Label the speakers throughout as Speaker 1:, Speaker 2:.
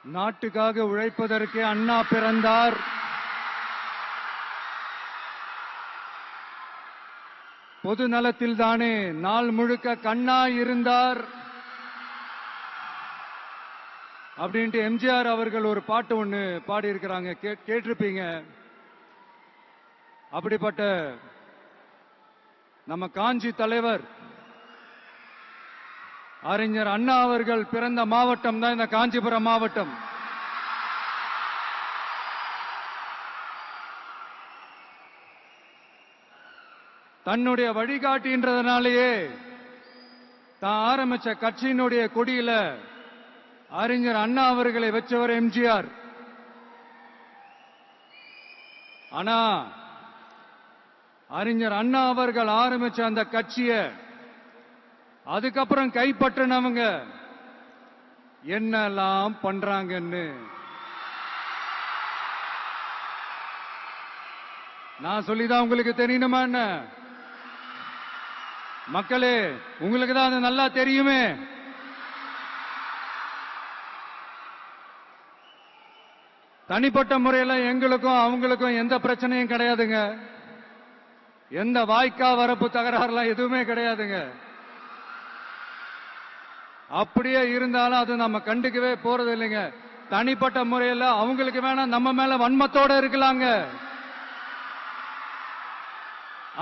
Speaker 1: நாட்டுக்காக உழைப்பதற்கு அண்ணா பிறந்தார். பொது நலத்தில் தானே நாள் முழுக்க கண்ணாய் இருந்தார் அப்படின்ட்டு எம்ஜிஆர் அவர்கள் ஒரு பாட்டு ஒண்ணு பாடி இருக்கிறாங்க, கேட்டிருப்பீங்க. அப்படிப்பட்ட நம்ம காஞ்சி தலைவர் அறிஞர் அண்ணா அவர்கள் பிறந்த மாவட்டம் தான் இந்த காஞ்சிபுரம் மாவட்டம். தன்னுடைய வழிகாட்டின்றதுனாலேயே தான் ஆரம்பிச்ச கட்சியினுடைய கொடியில அறிஞர் அண்ணா அவர்களை வச்சவர் எம்ஜிஆர். ஆனா அறிஞர் அண்ணா அவர்கள் ஆரம்பிச்ச அந்த கட்சிய அதுக்கப்புறம் கைப்பற்றினவங்க என்னெல்லாம் பண்றாங்கன்னு நான் சொல்லிதான் உங்களுக்கு தெரியணுமா என்ன? மக்களே, உங்களுக்கு தான் அது நல்லா தெரியுமே. தனிப்பட்ட முறையில் எங்களுக்கும் அவங்களுக்கும் எந்த பிரச்சனையும் கிடையாதுங்க. எந்த வாய்க்கா வரப்பு தகராறுலாம் எதுவுமே கிடையாதுங்க. அப்படியே இருந்தாலும் அது நம்ம கண்டுக்கவே போறது இல்லைங்க. தனிப்பட்ட முறையில் அவங்களுக்கு வேணா நம்ம மேல வன்மத்தோட இருக்கலாங்க.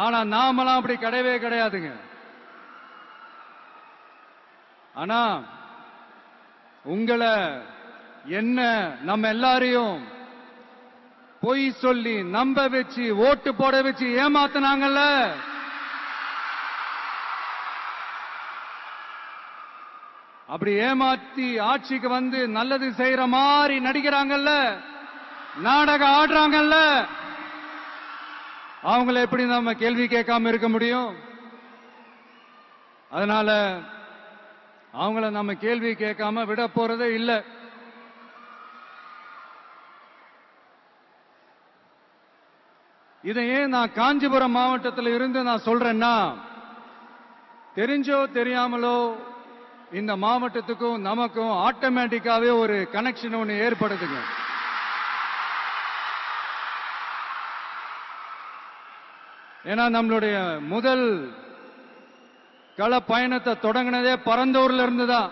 Speaker 1: ஆனா நாமெல்லாம் அப்படி கிடையவே கிடையாதுங்க. ஆனா உங்களை என்ன நம்ம எல்லாரையும் பொய் சொல்லி நம்ப வச்சு ஓட்டு போட வச்சு ஏமாத்தினாங்கல்ல, அப்படி ஏமாத்தி ஆட்சிக்கு வந்து நல்லது செய்யற மாதிரி நடிக்கிறாங்கல்ல, நாடகம் ஆடுறாங்கல்ல, அவங்களை எப்படி நம்ம கேள்வி கேட்காம இருக்க முடியும்? அதனால அவங்கள நம்ம கேள்வி கேட்காம விட போறதே இல்லை. இதை ஏன் நான் காஞ்சிபுரம் மாவட்டத்தில் இருந்து நான் சொல்றேன்னா, தெரிஞ்சோ தெரியாமலோ இந்த மாவட்டத்துக்கும் நமக்கும் ஆட்டோமேட்டிக்காவே ஒரு கனெக்ஷன் ஒன்று ஏற்படுதுங்க. ஏன்னா நம்மளுடைய முதல் கள பயணத்தை தொடங்கினதே பரந்தூர்ல இருந்துதான்.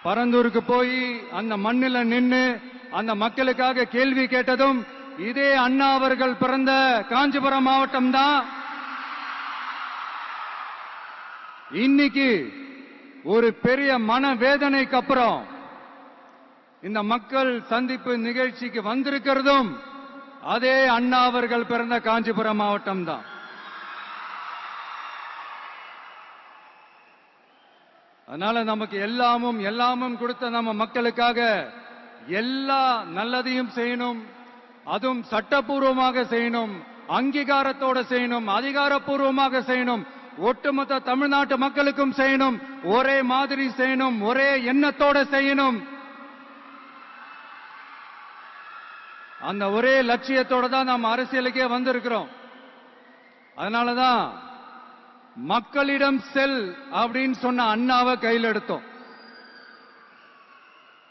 Speaker 1: பரந்தூருக்கு போய் அந்த மண்ணில நின்று அந்த மக்களுக்காக கேள்வி கேட்டதும் இதே அண்ணா அவர்கள் பிறந்த காஞ்சிபுரம் மாவட்டம் தான். இன்னைக்கு ஒரு பெரிய மனவேதனைக்கு அப்புறம் இந்த மக்கள் சந்திப்பு நிகழ்ச்சிக்கு வந்திருக்கிறதும் அதே அண்ணா அவர்கள் பிறந்த காஞ்சிபுரம் மாவட்டம் தான். அதனால நமக்கு எல்லாமும் கொடுத்த நம்ம மக்களுக்காக எல்லா நல்லதையும் செய்யணும். அதுவும் சட்டப்பூர்வமாக செய்யணும், அங்கீகாரத்தோட செய்யணும், அதிகாரப்பூர்வமாக செய்யணும், ஒட்டுமொத்த தமிழ்நாட்டு மக்களுக்கும் செய்யணும், ஒரே மாதிரி செய்யணும், ஒரே எண்ணத்தோட செய்யணும். அந்த ஒரே லட்சியத்தோட தான் நாம் அரசியலுக்கே வந்திருக்கிறோம். அதனாலதான் மக்களிடம் செல் அப்படின்னு சொன்ன அண்ணாவை கையில் எடுத்தோம்.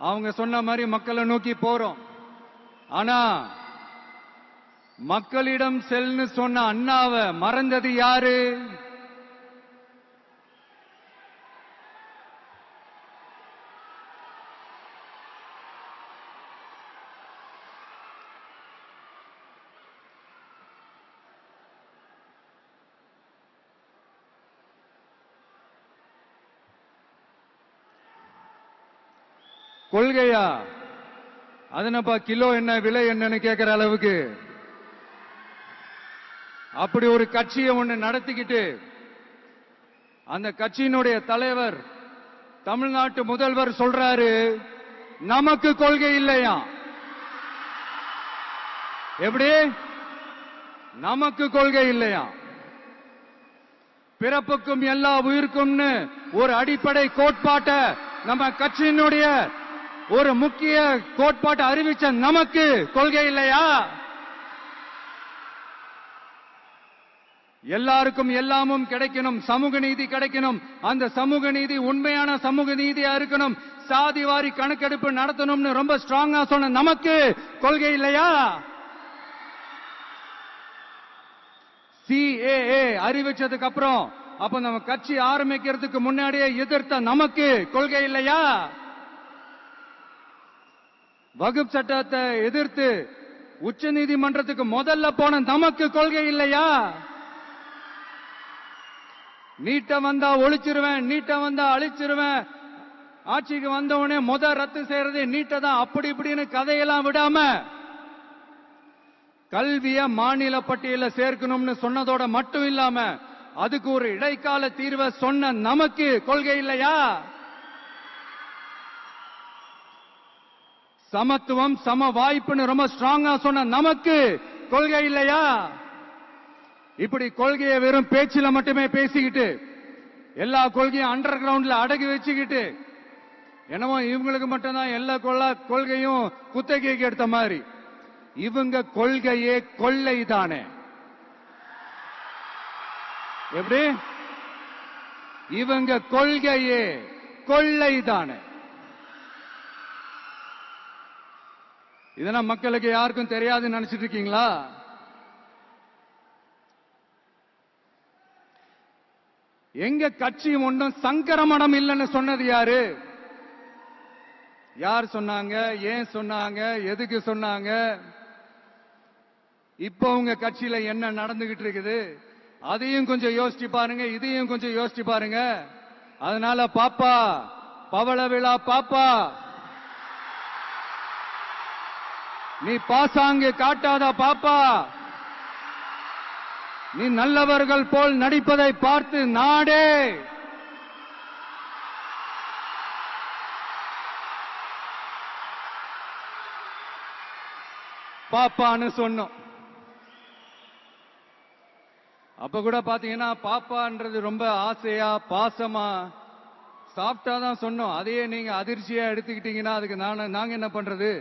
Speaker 1: அவங்க சொன்ன மாதிரி மக்களை நோக்கி போறோம். ஆனா மக்களிடம் செல்னு சொன்ன அண்ணாவை மறந்தது யாரு? கொள்கையா? அதனப்பா கிலோ என்ன விலை என்னன்னு கேட்கிற அளவுக்கு அப்படி ஒரு கட்சியை ஒண்ணு நடத்திக்கிட்டு அந்த கட்சியினுடைய தலைவர் தமிழ்நாட்டு முதல்வர் சொல்றாரு, நமக்கு கொள்கை இல்லையா? எப்படி? நமக்கு கொள்கை இல்லையா? பிறப்புக்கும் எல்லா உயிருக்கும்னு ஒரு அடிப்படை கோட்பாட்டை நம்ம கட்சியினுடைய ஒரு முக்கிய கோட்பாட்டை அறிவிச்ச நமக்கு கொள்கை இல்லையா? எல்லாருக்கும் எல்லாமும் கிடைக்கணும், சமூக நீதி கிடைக்கணும். அந்த சமூக நீதி உண்மையான சமூக நீதியா இருக்கணும். சாதிவாரி கணக்கெடுப்பு நடத்தணும்னு ரொம்ப ஸ்ட்ராங்கா சொன்ன நமக்கு கொள்கை இல்லையா? CAA அறிவிச்சதுக்கு அப்புறம் அப்ப நம்ம கட்சி ஆரம்பிக்கிறதுக்கு முன்னாடியே எதிர்த்த நமக்கு கொள்கை இல்லையா? வகுப்பு சட்டத்தை எதிர்த்து உச்ச நீதிமன்றத்துக்கு முதல்ல போன நமக்கு கொள்கை இல்லையா? நீட்ட வந்தா ஒழிச்சிருவேன், நீட்ட வந்தா அழிச்சிருவேன், ஆட்சிக்கு வந்தவனே ரத்து செய்யறது நீட்ட தான், அப்படி இப்படின்னு கதையெல்லாம் விடாம கல்விய மாநில பட்டியல சேர்க்கணும்னு சொன்னதோட மட்டும் இல்லாம அதுக்கு ஒரு இடைக்கால தீர்வை சொன்ன நமக்கு கொள்கை இல்லையா? சமத்துவம் சம வாய்ப்புன்னு ரொம்ப ஸ்ட்ராங்கா சொன்ன நமக்கு கொள்கை இல்லையா? இப்படி கொள்கையை வெறும் பேச்சில மட்டுமே பேசிக்கிட்டு எல்லா கொள்கையும் அண்டர் கிரவுண்ட்ல அடக்கி வச்சுக்கிட்டு என்னமோ இவங்களுக்கு மட்டும்தான் எல்லா கொள்கையும் குத்தகைக்கு எடுத்த மாதிரி. இவங்க கொள்கையே கொள்ளை தானே. எப்படி? இவங்க கொள்கையே கொள்ளை தானே. இதெல்லாம் மக்களுக்கு யாருக்கும் தெரியாதுன்னு நினைச்சிட்டு இருக்கீங்களா? எங்க கட்சி ஒன்றும் சங்கரமடம் இல்லைன்னு சொன்னது யாரு? யார் சொன்னாங்க? ஏன் சொன்னாங்க? எதுக்கு சொன்னாங்க? இப்போ உங்க கட்சியில என்ன நடந்துகிட்டு இருக்குது அதையும் கொஞ்சம் யோசிச்சு பாருங்க, இதையும் கொஞ்சம் யோசிச்சு பாருங்க. அதனால பாப்பா, பவள விழா பாப்பா, நீ பாசாங்கு காட்டாத பாப்பா. நீ நல்லவர்கள் போல் நடிப்பதை பார்த்து நாடே பாப்பான்னு சொன்னோம். அப்ப கூட பாத்தீங்கன்னா பாப்பான்றது ரொம்ப ஆசையா பாசமா சாப்பிட்டா தான் சொன்னோம். அதையே நீங்க அதிர்ச்சியா எடுத்துக்கிட்டீங்கன்னா அதுக்கு நாங்க என்ன பண்றது?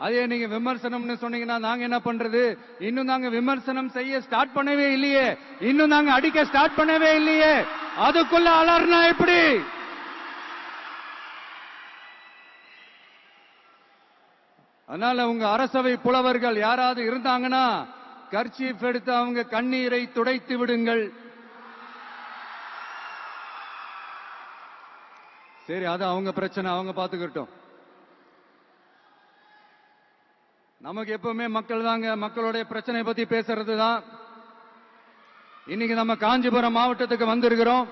Speaker 1: அதே நீங்க விமர்சனம்னு சொன்னீங்கன்னா நாங்க என்ன பண்றது? இன்னும் நாங்க விமர்சனம் செய்ய ஸ்டார்ட் பண்ணவே இல்லையே, இன்னும் நாங்க அடிக்க ஸ்டார்ட் பண்ணவே இல்லையே, அதுக்குள்ள அலர்னா எப்படி? அதனால உங்க அரசவை புலவர்கள் யாராவது இருந்தாங்கன்னா கர்ச்சீஃப் எடுத்து அவங்க கண்ணீரை துடைத்து விடுங்கள். சரி, அது அவங்க பிரச்சனை, அவங்க பாத்துக்கிட்டோம். நமக்கு எப்பவுமே மக்கள் தாங்க, மக்களுடைய பிரச்சனை பத்தி பேசுறது தான். இன்னைக்கு நம்ம காஞ்சிபுரம் மாவட்டத்துக்கு வந்திருக்கிறோம்.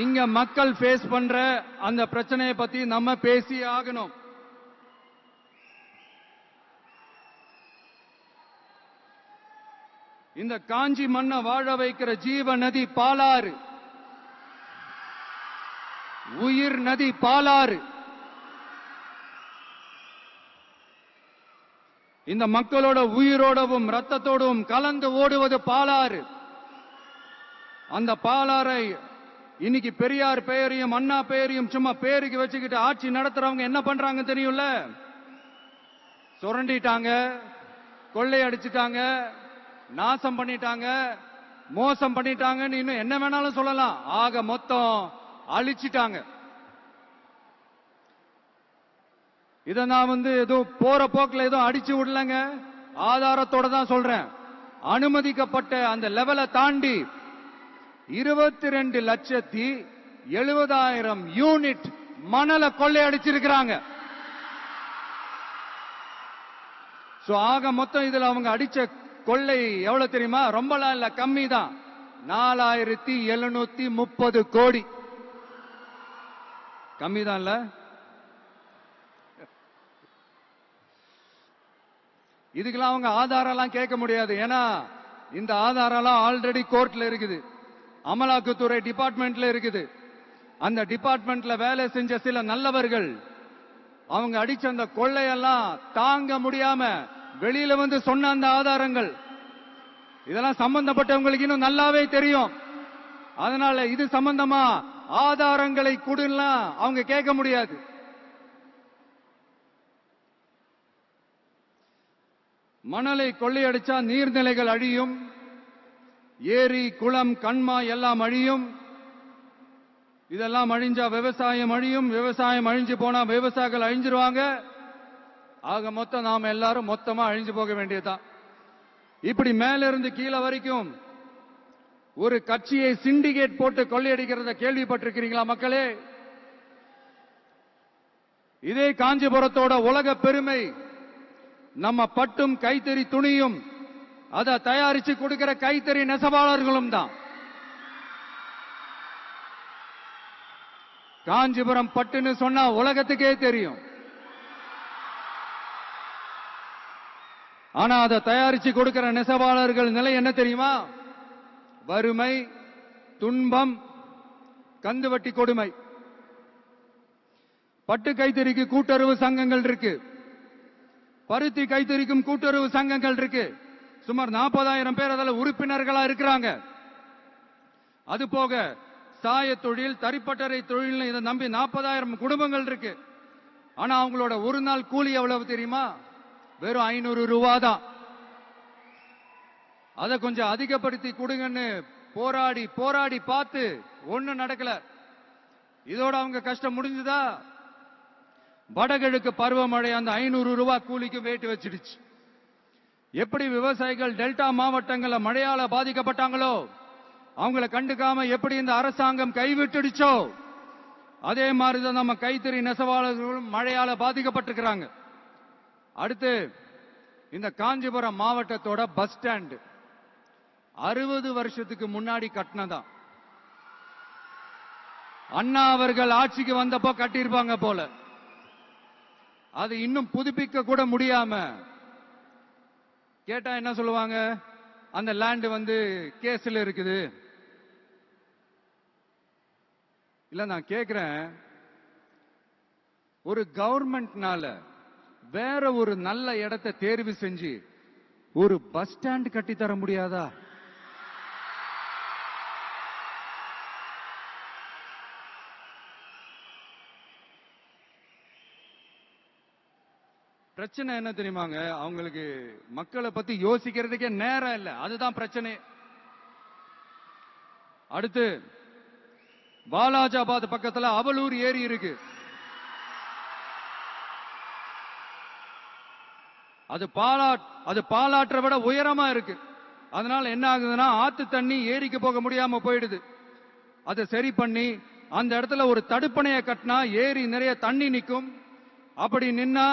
Speaker 1: இங்க மக்கள் ஃபேஸ் பண்ற அந்த பிரச்சனையை பத்தி நம்ம பேசி ஆகணும். இந்த காஞ்சி மண்ணை வாழ வைக்கிற ஜீவ நதி பாலாறு, உயிர் நதி பாலாறு. இந்த மக்களோட உயிரோடவும் ரத்தத்தோடும் கலந்து ஓடுவது பாலாறு. அந்த பாலாறை இன்னைக்கு பெரியார் பெயரையும் அண்ணா பெயரையும் சும்மா பேருக்கு வச்சுக்கிட்டு ஆட்சி நடத்துறவங்க என்ன பண்றாங்க தெரியும்ல? சுரண்டிட்டாங்க, கொள்ளையடிச்சிட்டாங்க, நாசம் பண்ணிட்டாங்க, மோசம் பண்ணிட்டாங்கன்னு இன்னும் என்ன வேணாலும் சொல்லலாம். ஆக மொத்தம் அழிச்சிட்டாங்க. இத நான் ஏதோ போற போக்குல ஏதோ அடிச்சு விடலங்க, ஆதாரத்தோட தான் சொல்றேன். அனுமதிக்கப்பட்ட அந்த லெவலை தாண்டி 22,70,000 யூனிட் மணலை கொள்ளையடிச்சிருக்கிறாங்க. ஆக மொத்தம் இதுல அவங்க அடிச்ச கொள்ளை எவ்வளவு தெரியுமா? ரொம்பலாம் இல்ல, கம்மி தான். 4,730 கோடி. கம்மி தான் இல்ல? இதுக்கெல்லாம் அவங்க ஆதாரம் கேட்க முடியாது. ஏன்னா இந்த ஆதாரம் ஆல்ரெடி கோர்ட்ல இருக்குது, அமலாக்கத்துறை டிபார்ட்மெண்ட்ல இருக்குது. அந்த டிபார்ட்மெண்ட்ல வேலை செஞ்ச சில நல்லவர்கள் அவங்க அடிச்ச அந்த கொள்ளையெல்லாம் தாங்க முடியாம வெளியில சொன்ன அந்த ஆதாரங்கள் இதெல்லாம் சம்பந்தப்பட்டவங்களுக்கு இன்னும் நல்லாவே தெரியும். அதனால இது சம்பந்தமா ஆதாரங்களை கொடுலாம் அவங்க கேட்க முடியாது. மணலை கொள்ளையடிச்சா நீர்நிலைகள் அழியும், ஏரி குளம் கண்மாய் எல்லாம் அழியும். இதெல்லாம் அழிஞ்சா விவசாயம் அழியும், விவசாயம் அழிஞ்சு போனா விவசாயிகள் அழிஞ்சிருவாங்க. ஆக மொத்தம் நாம எல்லாரும் மொத்தமா அழிஞ்சு போக வேண்டியதுதான். இப்படி மேல இருந்து கீழே வரைக்கும் ஒரு கட்சியை சிண்டிகேட் போட்டு கொள்ளையடிக்கிறத கேள்விப்பட்டிருக்கிறீங்களா மக்களே? இதே காஞ்சிபுரத்தோட உலக பெருமை நம்ம பட்டும் கைத்தறி துணியும் அதை தயாரிச்சு கொடுக்கிற கைத்தறி நெசவாளர்களும் தான். காஞ்சிபுரம் பட்டுன்னு சொன்னா உலகத்துக்கே தெரியும். ஆனா அதை தயாரிச்சு கொடுக்கிற நெசவாளர்கள் நிலை என்ன தெரியுமா? வறுமை, துன்பம், கந்துவட்டி கொடுமை. பட்டு கைத்தறிக்கு கூட்டுறவு சங்கங்கள் இருக்கு, பருத்தி கைத்தறிக்கும் கூட்டுறவு சங்கங்கள் இருக்கு. சுமார் 40,000 பேர் அதில் உறுப்பினர்களா இருக்கிறாங்க. அது போக சாய தொழில், தறிப்பட்டறை தொழில் இதை நம்பி 40,000 குடும்பங்கள் இருக்கு. ஆனா அவங்களோட ஒரு நாள் கூலி எவ்வளவு தெரியுமா? வெறும் 500 ரூபா தான். அதை கொஞ்சம் அதிகப்படுத்தி கொடுங்கன்னு போராடி போராடி பார்த்து ஒண்ணும் நடக்கல. இதோட அவங்க கஷ்டம் முடிஞ்சுதா? வடகிழக்கு பருவமழை அந்த 500 ரூபாய் கூலிக்கு வேட்டு வச்சிடுச்சு. எப்படி விவசாயிகள் டெல்டா மாவட்டங்களில் மழையால பாதிக்கப்பட்டாங்களோ, அவங்களை கண்டுக்காம எப்படி இந்த அரசாங்கம் கைவிட்டுடுச்சோ, அதே மாதிரிதான் நம்ம கைத்தறி நெசவாளர்களும் மழையால பாதிக்கப்பட்டிருக்கிறாங்க. அடுத்து இந்த காஞ்சிபுரம் மாவட்டத்தோட பஸ் ஸ்டாண்ட் 60 வருஷத்துக்கு முன்னாடி கட்டினதா. அண்ணா அவர்கள் ஆட்சிக்கு வந்தப்போ கட்டியிருப்பாங்க போல. அது இன்னும் புதுப்பிக்க கூட முடியாம, கேட்டா என்ன சொல்லுவாங்க? அந்த லேண்ட் கேஸ்ல இருக்குது. இல்ல நான் கேக்குறேன், ஒரு கவர்மெண்ட்னால வேற ஒரு நல்ல இடத்தை தேர்வு செஞ்சு ஒரு பஸ் ஸ்டாண்ட் கட்டி தர முடியாதா? பிரச்சனை என்ன தெரியுமாங்க? அவங்களுக்கு மக்களை பத்தி யோசிக்கிறதுக்கே நேரம் இல்லை. அதுதான் பிரச்சனை. அடுத்து வாலாஜாபாத் பக்கத்துல அவலூர் ஏரி இருக்கு. அது பாலாற்றை விட உயரமா இருக்கு. அதனால என்ன ஆகுதுன்னா, ஆத்து தண்ணி ஏரிக்கு போக முடியாம போயிடுது. அதை சரி பண்ணி அந்த இடத்துல ஒரு தடுப்பணையை கட்டினா ஏரி நிறைய தண்ணி நிற்கும். அப்படி நின்னா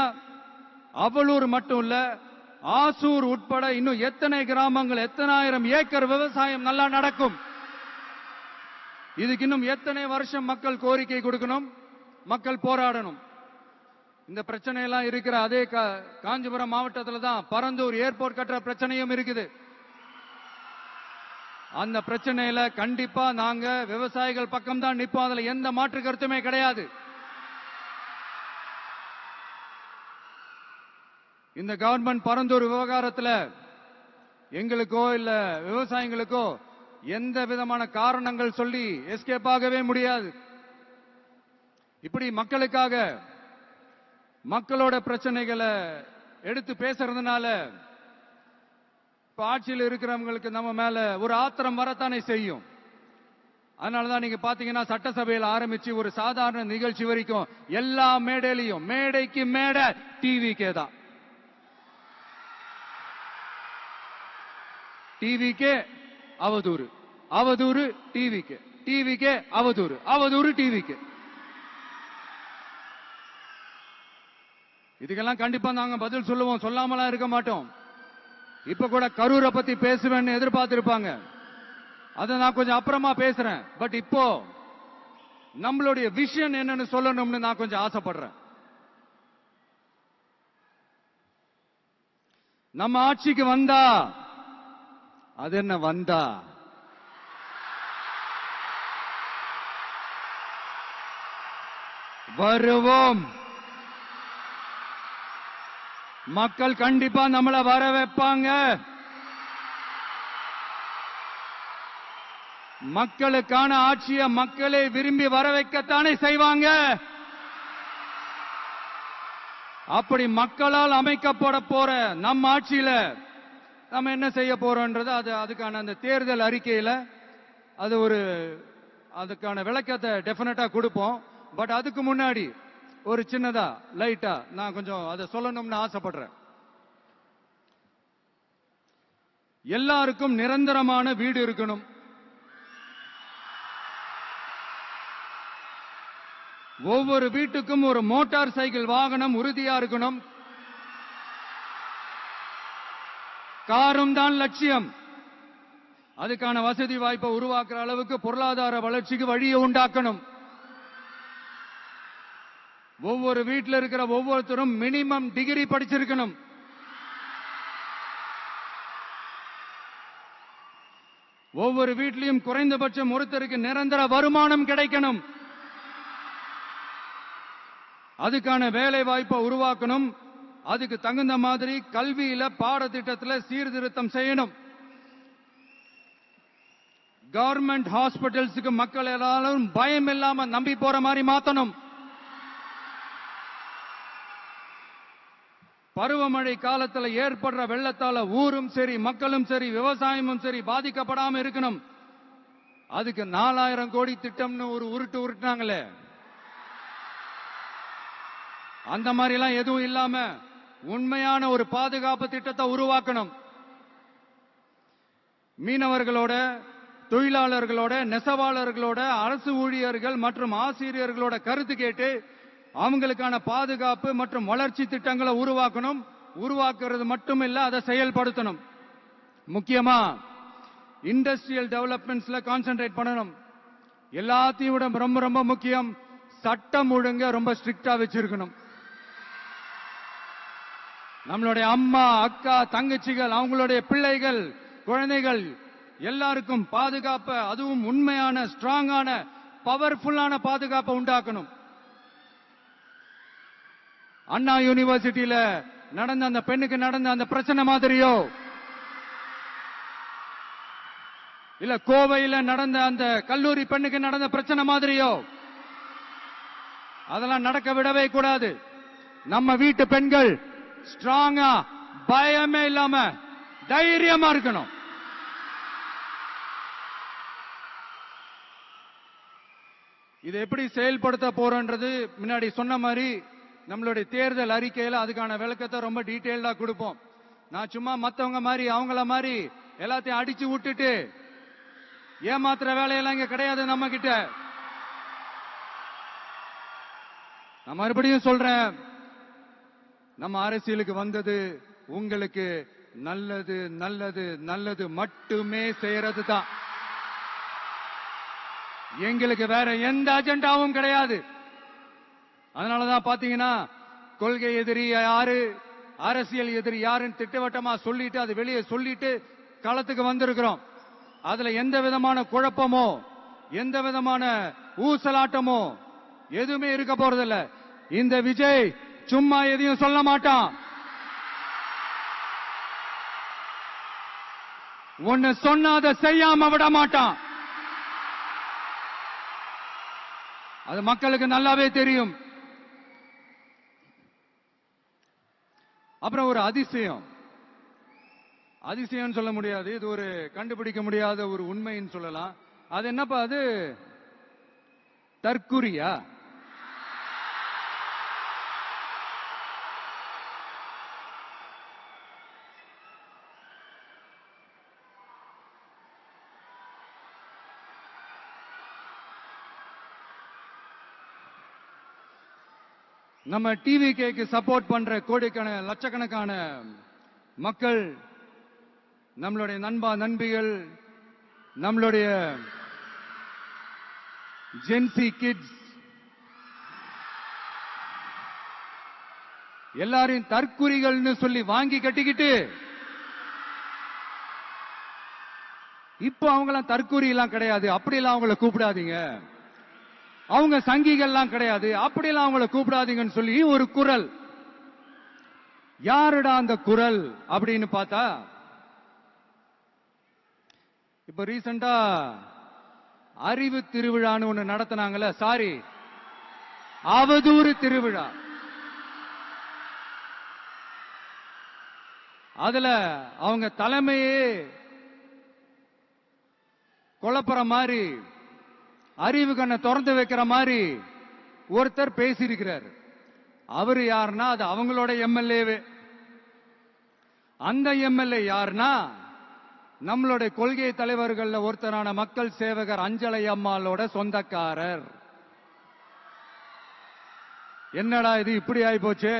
Speaker 1: அவலூர் மட்டும் இல்ல, ஆசூர் உட்பட இன்னும் எத்தனை கிராமங்கள், எத்தனை ஆயிரம் ஏக்கர் விவசாயம் நல்லா நடக்கும். இதுக்கு இன்னும் எத்தனை வருஷம் மக்கள் கோரிக்கை கொடுக்கணும், மக்கள் போராடணும். இந்த பிரச்சனை எல்லாம் இருக்கிற அதே காஞ்சிபுரம் மாவட்டத்தில் தான் பரந்தூர் ஏர்போர்ட் கட்டுற பிரச்சனையும் இருக்குது. அந்த பிரச்சனையில கண்டிப்பா நாங்க விவசாயிகள் பக்கம் தான் நிற்போம். அதுல எந்த மாற்று கருத்துமே கிடையாது. இந்த கவர்மெண்ட் பரந்தூர் விவகாரத்தில் எங்களுக்கோ இல்ல விவசாயிகளுக்கோ எந்த விதமான காரணங்கள் சொல்லி எஸ்கேப் ஆகவே முடியாது. இப்படி மக்களுக்காக மக்களோட பிரச்சனைகளை எடுத்து பேசுறதுனால இப்ப ஆட்சியில் இருக்கிறவங்களுக்கு நம்ம மேல ஒரு ஆத்திரம் வரத்தானே செய்யும். அதனாலதான் நீங்க பாத்தீங்கன்னா சட்டசபையில் ஆரம்பிச்சு ஒரு சாதாரண நிகழ்ச்சி வரைக்கும் எல்லா மேடையிலையும் மேடைக்கு மேடை டிவிக்கே தான். டிவிக்கே அவதூறு, அவதூறு டிவிக்கே, டிவிக்கே அவதூறு, அவதூறு டிவிக்கே. இதுக்கெல்லாம் கண்டிப்பா நாங்க பதில் சொல்லுவோம், சொல்லாமலாம் இருக்க மாட்டோம். இப்ப கூட கரூரை பத்தி பேசுவேன்னு எதிர்பார்த்திருப்பாங்க. அதை நான் கொஞ்சம் அப்புறமா பேசுறேன். பட் இப்போ நம்மளுடைய விஷன் என்னன்னு சொல்லணும்னு நான் கொஞ்சம் ஆசைப்படுறேன். நம்ம ஆட்சிக்கு வந்தா, அது என்ன வந்தா, வருவோம். மக்கள் கண்டிப்பா நம்மளை வர வைப்பாங்க. மக்களுக்கான ஆட்சியை மக்களே விரும்பி வர வைக்கத்தானே செய்வாங்க. அப்படி மக்களால் அமைக்கப்பட போற நம் ஆட்சியில நம்ம என்ன செய்ய போறோம்ன்றது அதுக்கான அந்த தேர்தல் அறிக்கையில அதுக்கான விளக்கத்தை டெஃபினட்டா கொடுப்போம். பட் அதுக்கு முன்னாடி ஒரு சின்னதா லைட்டா நான் கொஞ்சம் அதை சொல்லணும்னு ஆசைப்படுறேன். எல்லாருக்கும் நிரந்தரமான வீடு இருக்கணும். ஒவ்வொரு வீட்டுக்கும் ஒரு மோட்டார் சைக்கிள் வாகனம் உறுதியா இருக்கணும். காரும் தான் லட்சியம். அதுக்கான வசதி வாய்ப்பை உருவாக்குற அளவுக்கு பொருளாதார வளர்ச்சிக்கு வழியை உண்டாக்கணும். ஒவ்வொரு வீட்டில் இருக்கிற ஒவ்வொருத்தரும் மினிமம் டிகிரி படிச்சிருக்கணும். ஒவ்வொரு வீட்டிலையும் குறைந்தபட்சம் ஒருத்தருக்கு நிரந்தர வருமானம் கிடைக்கணும். அதுக்கான வேலை வாய்ப்பை உருவாக்கணும். அதுக்கு தகுந்த மாதிரி கல்வியில பாடத்திட்டத்தில் சீர்திருத்தம் செய்யணும். கவர்மெண்ட் ஹாஸ்பிட்டல்ஸுக்கு மக்கள் எல்லாரும் பயம் இல்லாம நம்பி போற மாதிரி மாத்தணும். பருவமழை காலத்துல ஏற்படுற வெள்ளத்தால ஊரும் சரி மக்களும் சரி விவசாயமும் சரி பாதிக்கப்படாம இருக்கணும். அதுக்கு 4000 கோடி திட்டம்னு ஒரு உருட்டுனாங்களே, அந்த மாதிரி எல்லாம் எதுவும் இல்லாம உண்மையான ஒரு பாதுகாப்பு திட்டத்தை உருவாக்கணும். மீனவர்களோட, தொழிலாளர்களோட, நெசவாளர்களோட, அரசு ஊழியர்கள் மற்றும் ஆசிரியர்களோட கருத்து கேட்டு அவங்களுக்கான பாதுகாப்பு மற்றும் வளர்ச்சி திட்டங்களை உருவாக்கணும். உருவாக்குறது மட்டும் இல்ல, அதை செயல்படுத்தணும். முக்கியமா இண்டஸ்ட்ரியல் டெவலப்மெண்ட்ஸ்ல கான்சென்ட்ரேட் பண்ணணும். எல்லாத்தையும் விட ரொம்ப ரொம்ப முக்கியம், சட்டம் ஒழுங்க ரொம்ப ஸ்ட்ரிக்டா வச்சிருக்கணும். நம்மளுடைய அம்மா, அக்கா, தங்கச்சிகள், அவங்களுடைய பிள்ளைகள், குழந்தைகள் எல்லாருக்கும் பாதுகாப்பை, அதுவும் உண்மையான ஸ்ட்ராங்கான பவர்ஃபுல்லான பாதுகாப்பை உண்டாக்கணும். அண்ணா யூனிவர்சிட்டியில நடந்த அந்த பெண்ணுக்கு நடந்த அந்த பிரச்சனை மாதிரியோ, இல்ல கோவையில நடந்த அந்த கல்லூரி பெண்ணுக்கு நடந்த பிரச்சனை மாதிரியோ அதெல்லாம் நடக்க விடவே கூடாது. நம்ம வீட்டு பெண்கள் ஸ்ட்ராங்கா, பயமே இல்லாம தைரியமா இருக்கணும். இதை எப்படி செயல்படுத்த போறோன்றது முன்னாடி சொன்ன மாதிரி நம்மளுடைய தேர்தல் அறிக்கையில அதுக்கான விளக்கத்தை ரொம்ப டீடைல்டா கொடுப்போம். நான் சும்மா மத்தவங்க மாதிரி அவங்கள மாதிரி எல்லாத்தையும் அடிச்சு விட்டுட்டு ஏமாத்துற வேலையெல்லாம் இங்க கிடையாது நம்ம கிட்ட. நான் மறுபடியும் சொல்றேன், நம்ம அரசியலுக்கு வந்தது உங்களுக்கு நல்லது நல்லது நல்லது மட்டுமே செய்யறது தான். எங்களுக்கு வேற எந்த அஜெண்டாவும் கிடையாது. அதனாலதான் பாத்தீங்கன்னா கொள்கை எதிரி யாரு, அரசியல் எதிரி யாருன்னு திட்டவட்டமா சொல்லிட்டு அது வெளியே சொல்லிட்டு களத்துக்கு வந்திருக்கிறோம். அதுல எந்த விதமான குழப்பமோ எந்த விதமான ஊசலாட்டமோ எதுவுமே இருக்க போறதில்ல. இந்த விஜய் சும்மா எதையும் சொல்ல மாட்டான். ஒன்னு சொன்னா அதை செய்யாம விட மாட்டான். அது மக்களுக்கு நல்லாவே தெரியும். அப்புறம் ஒரு அதிசயம் சொல்ல முடியாது, இது ஒரு கண்டுபிடிக்க முடியாத ஒரு உண்மைன்னு சொல்லலாம். அது என்னப்பா, அது தற்குறியா? நம்ம டிவிகேக்கு சப்போர்ட் பண்ற கோடிக்கணக்கான லட்சக்கணக்கான மக்கள், நம்மளுடைய நண்பிகள், நம்மளுடைய ஜென்சி கிட்ஸ் எல்லாரையும் தற்குறிகள்னு சொல்லி வாங்கி கட்டிக்கிட்டு இப்போ அவங்களாம் தற்குறி எல்லாம் கிடையாது, அப்படியெல்லாம் அவங்கள கூப்பிடாதீங்க. அவங்க சங்கிகள்லாம் கிடையாது, அப்படியெல்லாம் அவங்கள கூப்பிடாதீங்கன்னு சொல்லி ஒரு குரல். யாருடா அந்த குரல் அப்படின்னு பார்த்தா, இப்ப ரீசெண்டா அறிவு திருவிழான்னு ஒண்ணு நடத்தினாங்கல்ல, சாரி அவதூறு திருவிழா. அதுல அவங்க தலைமையே குழப்பற மாதிரி, அறிவு கண்ணை திறந்து வைக்கிற மாதிரி ஒருத்தர் பேசியிருக்கிறார். அவரு யாருன்னா அது அவங்களோட எம்எல்ஏவே. அந்த எம்எல்ஏ யாருன்னா நம்மளுடைய கொள்கை தலைவர்கள் ஒருத்தரான மக்கள் சேவகர் அஞ்சலை அம்மாளோட சொந்தக்காரர். என்னடா இது இப்படி ஆகி போச்சு?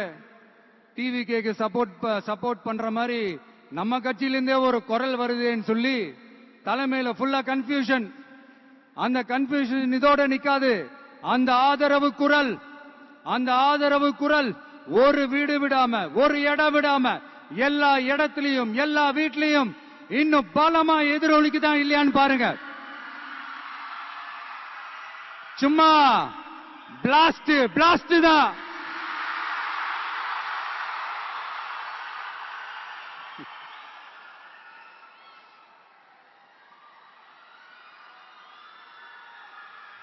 Speaker 1: டிவிகேக்கு சப்போர்ட் பண்ற மாதிரி நம்ம கட்சியிலிருந்தே ஒரு குரல் வருதுன்னு சொல்லி தலைமையில ஃபுல்லா கன்ஃபியூஷன். அந்த கன்ஃபியூஷன் இதோட நிக்காது. அந்த ஆதரவு குரல் ஒரு வீடு விடாம, ஒரு இடம் விடாம, எல்லா இடத்திலையும், எல்லா வீட்லயும் இன்னும் பலமா எதிரொலிக்குதான் இல்லையான்னு பாருங்க. சும்மா பிளாஸ்ட் தான்.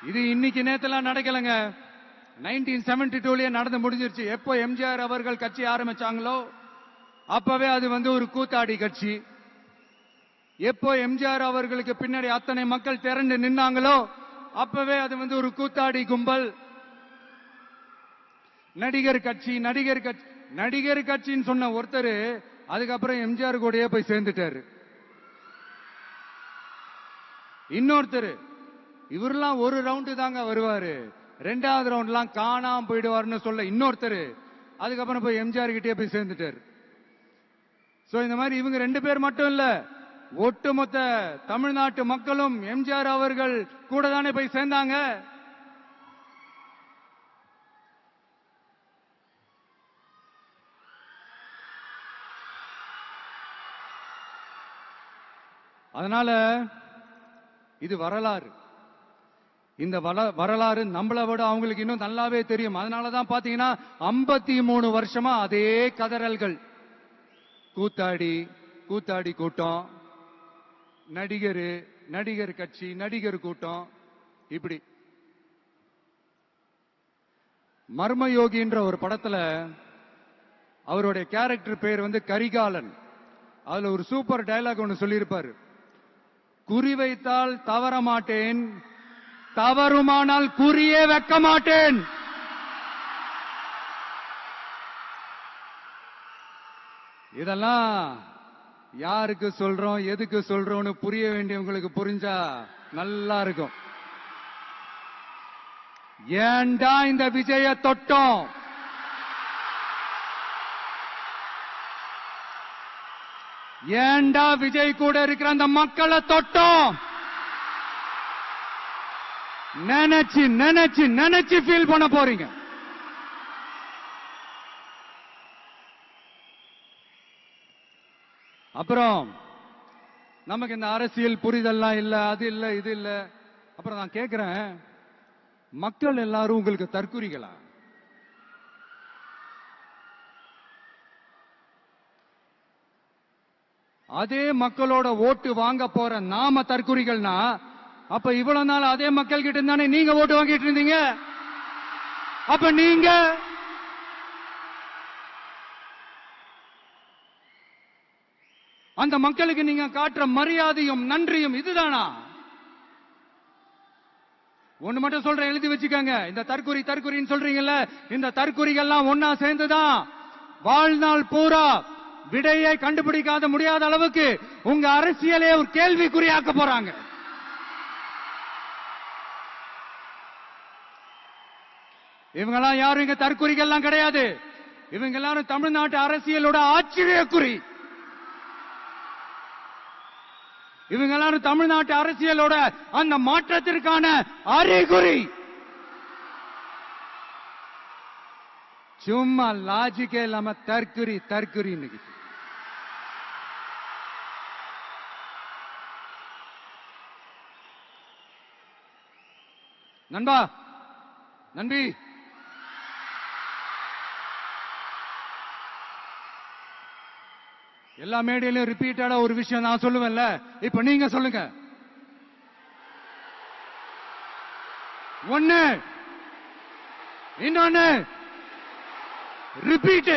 Speaker 1: இது இன்னைக்கு நேத்தெல்லாம் நடக்கலங்க. 1972லயே நடந்து முடிஞ்சிருச்சு. எப்போ எம்ஜிஆர் அவர்கள் கட்சி ஆரம்பிச்சாங்களோ அப்பவே அது ஒரு கூத்தாடி கட்சி. எப்போ எம்ஜிஆர் அவர்களுக்கு பின்னாடி அத்தனை மக்கள் திரண்டு நின்னாங்களோ அப்பவே அது ஒரு கூத்தாடி கும்பல். நடிகர் கட்சின்னு சொன்ன ஒருத்தர் அதுக்கப்புறம் எம்ஜிஆர் கூடயே போய் சேர்ந்துட்டாரு. இன்னொருத்தர் இவரெல்லாம் ஒரு ரவுண்டு தாங்க வருவாரு, ரெண்டாவது ரவுண்ட்லாம் காணாம போயிடுவாருன்னு சொல்ல இன்னொருத்தர் அதுக்கப்புறம் போய் எம்ஜிஆர் கிட்டே போய் சேர்ந்துட்டாரு. சோ இந்த மாதிரி இவங்க 2 பேர் மட்டும் இல்ல, ஒட்டுமொத்த தமிழ்நாட்டு மக்களும் எம்ஜிஆர் அவர்கள் கூட தானே போய் சேர்ந்தாங்க. அதனால இது வரலாறு. இந்த வரலாறு நம்மளை விட அவங்களுக்கு இன்னும் நல்லாவே தெரியும். அதனாலதான் பாத்தீங்கன்னா 53 வருஷமா அதே கதறல்கள். கூத்தாடி கூட்டம், நடிகர் கட்சி, நடிகர் கூட்டம், இப்படி. மர்மயோகின்ற ஒரு படத்துல அவருடைய கேரக்டர் பேர் கரிகாலன். அதுல ஒரு சூப்பர் டயலாக் ஒன்னு சொல்லியிருப்பாரு. குறி வைத்தால் தவற மாட்டேன், தவறுமானால் குறியே வைக்க மாட்டேன். இதெல்லாம் யாருக்கு சொல்றோம், எதுக்கு சொல்றோம்னு புரிய வேண்டியவங்களுக்கு புரிஞ்சா நல்லா இருக்கும். ஏண்டா இந்த விஜய தொட்டோம்? ஏண்டா விஜய் கூட இருக்கிற அந்த மக்களை தொட்டோம்? நினைச்சு ஃபீல் பண்ண போறீங்க. அப்புறம் நமக்கு இந்த அரசியல் புரிதல்லாம் இல்ல, அது இல்ல, இது இல்ல. அப்புறம் நான் கேட்கிறேன், மக்கள் எல்லாரும் உங்களுக்கு தற்குறிகளா? அதே மக்களோட ஓட்டு வாங்க போற நாம தற்குறிகள்னா, அப்ப இவ்வளவு நாள் அதே மக்கள் கிட்ட தானே நீங்க ஓட்டு வாங்கிட்டு இருந்தீங்க. அப்ப நீங்க அந்த மக்களுக்கு நீங்க காட்டுற மரியாதையும் நன்றியும் இதுதானா? ஒண்ணு மட்டும் சொல்றேன், எழுதி வச்சுக்கோங்க. இந்த தற்குறின்னு சொல்றீங்கல்ல, இந்த தற்குறிகள்லாம் ஒன்னா சேர்ந்துதான் வாழ்நாள் பூரா விடையை கண்டுபிடிக்காத முடியாத அளவுக்கு உங்க அரசியலே ஒரு கேள்விக்குறியாக்க போறாங்க. இவங்கெல்லாம் யாரும் இங்க தற்குறிகள்லாம் கிடையாது. இவங்க எல்லாரும் தமிழ்நாட்டு அரசியலோட ஆச்சரியக்குறி. இவங்க எல்லாரும் தமிழ்நாட்டு அரசியலோட அந்த மாற்றத்திற்கான அறிகுறி. சும்மா லாஜிக்கே இல்லாம தற்குறி. நம்பி எல்லா மேடையிலும் ரிப்பீட்டடா ஒரு விஷயம் நான் சொல்லுவேன்ல, இப்ப நீங்க சொல்லுங்க. ஒன்னு, இன்னொன்னு, ரிப்பீட்.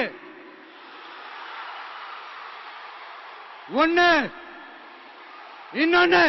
Speaker 1: ஒண்ணு இன்னொன்னு